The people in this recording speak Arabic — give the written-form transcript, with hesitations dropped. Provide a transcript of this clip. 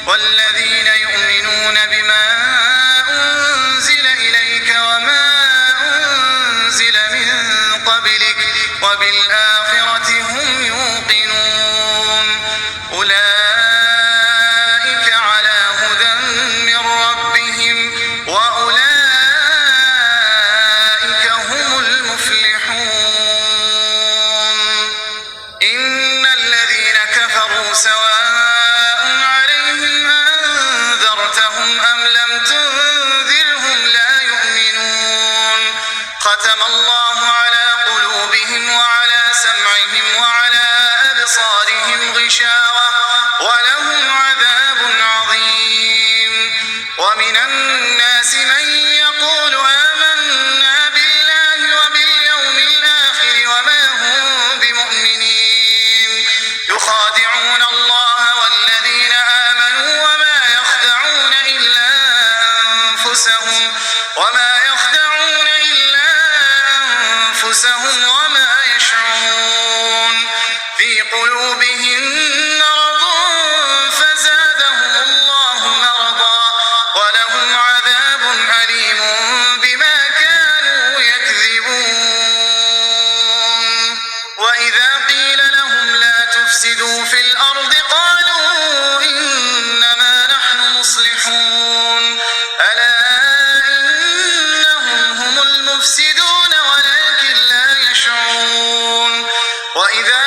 والذين يؤمنون بما أنزل إليك وما أنزل من قبلك وبالآخرة هم يوقنون أولئك على هدى من ربهم وأولئك هم المفلحون إن الذين كفروا سواء عليهم أنذرتهم أم لم تنذرهم لا يؤمنون ختم الله على قلوبهم وعلى سمعهم وعلى أبصارهم غشاوة ولهم عذاب عظيم ومن الناس من يقول آمنا بالله وباليوم الآخر وما هم بمؤمنين يخادعون الله والذين آمنوا وما يخدعون إلا أنفسهم وما يشعرون في قلوبهم مرض فزادهم الله مرضا ولهم عذاب أليم بما كانوا يكذبون وإذا قيل لهم لا تفسدوا في الأرض قالوا إنما نحن مصلحون ألا إنهم هم المفسدون ولكن لا يشعرون وإذا